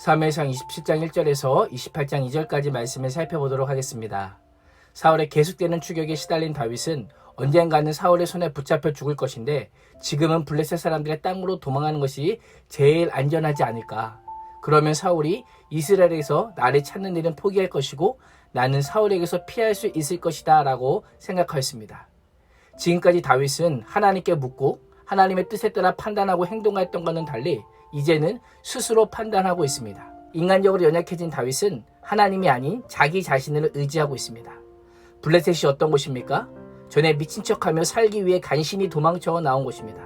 사무엘상 27장 1절에서 28장 2절까지 말씀을 살펴보도록 하겠습니다. 사울의 계속되는 추격에 시달린 다윗은 언젠가는 사울의 손에 붙잡혀 죽을 것인데 지금은 블레셋 사람들의 땅으로 도망하는 것이 제일 안전하지 않을까. 그러면 사울이 이스라엘에서 나를 찾는 일은 포기할 것이고 나는 사울에게서 피할 수 있을 것이다 라고 생각하였습니다. 지금까지 다윗은 하나님께 묻고 하나님의 뜻에 따라 판단하고 행동했던 것과는 달리 이제는 스스로 판단하고 있습니다. 인간적으로 연약해진 다윗은 하나님이 아닌 자기 자신을 의지하고 있습니다. 블레셋이 어떤 곳입니까? 전에 미친 척하며 살기 위해 간신히 도망쳐 나온 곳입니다.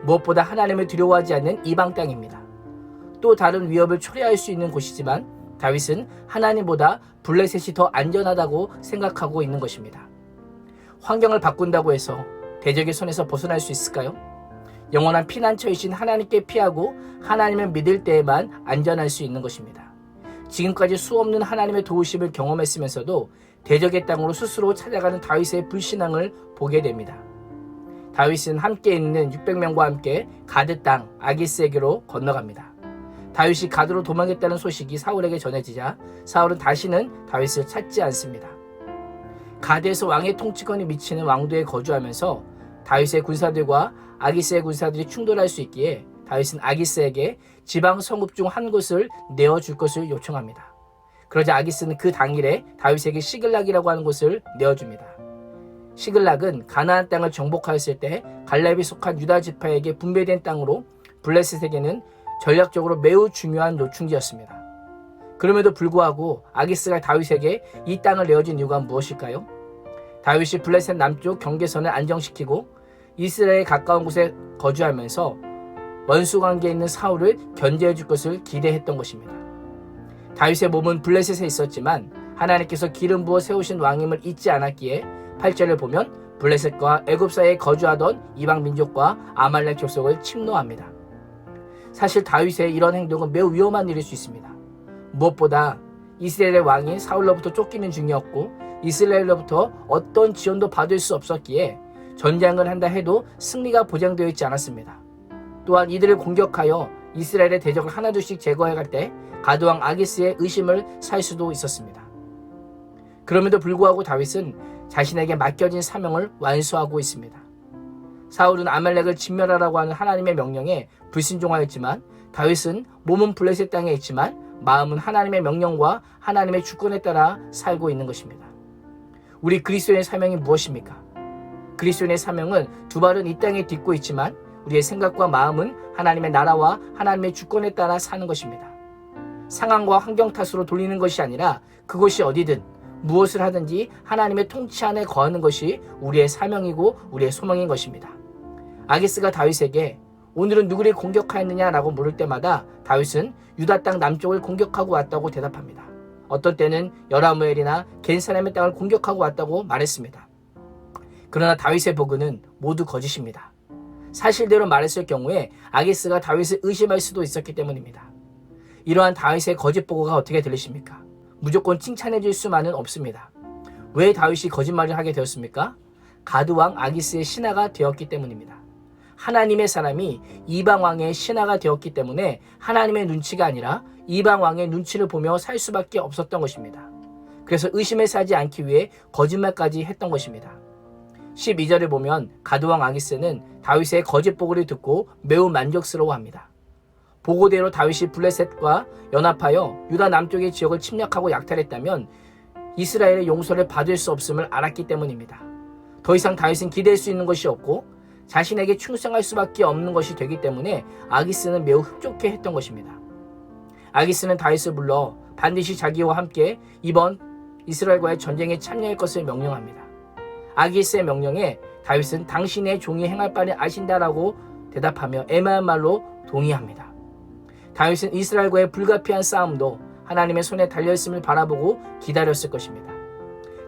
무엇보다 하나님을 두려워하지 않는 이방 땅입니다. 또 다른 위협을 초래할 수 있는 곳이지만 다윗은 하나님보다 블레셋이 더 안전하다고 생각하고 있는 것입니다. 환경을 바꾼다고 해서 대적의 손에서 벗어날 수 있을까요? 영원한 피난처이신 하나님께 피하고 하나님을 믿을 때에만 안전할 수 있는 것입니다. 지금까지 수없는 하나님의 도우심을 경험했으면서도 대적의 땅으로 스스로 찾아가는 다윗의 불신앙을 보게 됩니다. 다윗은 함께 있는 600명과 함께 가드 땅 아기스에게로 건너갑니다. 다윗이 가드로 도망했다는 소식이 사울에게 전해지자 사울은 다시는 다윗을 찾지 않습니다. 가드에서 왕의 통치권이 미치는 왕도에 거주하면서 다윗의 군사들과 아기스의 군사들이 충돌할 수 있기에 다윗은 아기스에게 지방 성읍 중 한 곳을 내어줄 것을 요청합니다. 그러자 아기스는 그 당일에 다윗에게 시글락이라고 하는 곳을 내어줍니다. 시글락은 가나안 땅을 정복하였을 때 갈렙이 속한 유다 지파에게 분배된 땅으로 블레셋에게는 전략적으로 매우 중요한 노충지였습니다. 그럼에도 불구하고 아기스가 다윗에게 이 땅을 내어준 이유가 무엇일까요? 다윗이 블레셋 남쪽 경계선을 안정시키고 이스라엘에 가까운 곳에 거주하면서 원수 관계에 있는 사울을 견제해 줄 것을 기대했던 것입니다. 다윗의 몸은 블레셋에 있었지만 하나님께서 기름 부어 세우신 왕임을 잊지 않았기에 8절을 보면 블레셋과 애굽 사이에 거주하던 이방 민족과 아말렉 족속을 침노합니다. 사실 다윗의 이런 행동은 매우 위험한 일일 수 있습니다. 무엇보다 이스라엘의 왕이 사울로부터 쫓기는 중이었고 이스라엘로부터 어떤 지원도 받을 수 없었기에 전쟁을 한다 해도 승리가 보장되어 있지 않았습니다. 또한 이들을 공격하여 이스라엘의 대적을 하나둘씩 제거해갈 때 가드왕 아기스의 의심을 살 수도 있었습니다. 그럼에도 불구하고 다윗은 자신에게 맡겨진 사명을 완수하고 있습니다. 사울은 아말렉을 진멸하라고 하는 하나님의 명령에 불순종하였지만 다윗은 몸은 블레셋 땅에 있지만 마음은 하나님의 명령과 하나님의 주권에 따라 살고 있는 것입니다. 우리 그리스도인의 사명이 무엇입니까? 그리스도인의 사명은 두 발은 이 땅에 딛고 있지만 우리의 생각과 마음은 하나님의 나라와 하나님의 주권에 따라 사는 것입니다. 상황과 환경 탓으로 돌리는 것이 아니라 그곳이 어디든 무엇을 하든지 하나님의 통치 안에 거하는 것이 우리의 사명이고 우리의 소망인 것입니다. 아기스가 다윗에게 오늘은 누구를 공격하였느냐라고 물을 때마다 다윗은 유다 땅 남쪽을 공격하고 왔다고 대답합니다. 어떤 때는 여라무엘이나 겐사람의 땅을 공격하고 왔다고 말했습니다. 그러나 다윗의 보고는 모두 거짓입니다. 사실대로 말했을 경우에 아기스가 다윗을 의심할 수도 있었기 때문입니다. 이러한 다윗의 거짓 보고가 어떻게 들리십니까? 무조건 칭찬해 줄 수만은 없습니다. 왜 다윗이 거짓말을 하게 되었습니까? 가드왕 아기스의 신하가 되었기 때문입니다. 하나님의 사람이 이방왕의 신하가 되었기 때문에 하나님의 눈치가 아니라 이방왕의 눈치를 보며 살 수밖에 없었던 것입니다. 그래서 의심에 사지 않기 위해 거짓말까지 했던 것입니다. 12절을 보면 가드왕 아기스는 다윗의 거짓 보고를 듣고 매우 만족스러워합니다. 보고대로 다윗이 블레셋과 연합하여 유다 남쪽의 지역을 침략하고 약탈했다면 이스라엘의 용서를 받을 수 없음을 알았기 때문입니다. 더 이상 다윗은 기댈 수 있는 것이 없고 자신에게 충성할 수밖에 없는 것이 되기 때문에 아기스는 매우 흡족해 했던 것입니다. 아기스는 다윗을 불러 반드시 자기와 함께 이번 이스라엘과의 전쟁에 참여할 것을 명령합니다. 아기스의 명령에 다윗은 당신의 종이 행할 바를 아신다라고 대답하며 애매한 말로 동의합니다. 다윗은 이스라엘과의 불가피한 싸움도 하나님의 손에 달려있음을 바라보고 기다렸을 것입니다.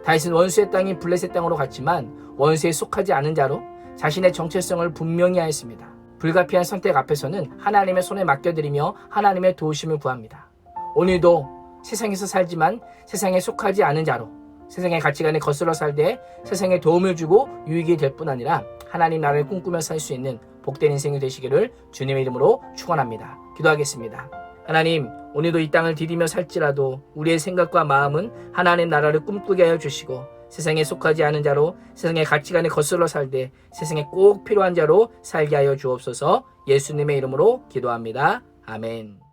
다윗은 원수의 땅인 블레셋 땅으로 갔지만 원수에 속하지 않은 자로 자신의 정체성을 분명히 하였습니다. 불가피한 선택 앞에서는 하나님의 손에 맡겨드리며 하나님의 도우심을 구합니다. 오늘도 세상에서 살지만 세상에 속하지 않은 자로 세상의 가치관에 거슬러 살되 세상에 도움을 주고 유익이 될 뿐 아니라 하나님 나라를 꿈꾸며 살 수 있는 복된 인생이 되시기를 주님의 이름으로 축원합니다. 기도하겠습니다. 하나님, 오늘도 이 땅을 디디며 살지라도 우리의 생각과 마음은 하나님 나라를 꿈꾸게 하여 주시고 세상에 속하지 않은 자로 세상의 가치관에 거슬러 살되 세상에 꼭 필요한 자로 살게 하여 주옵소서. 예수님의 이름으로 기도합니다. 아멘.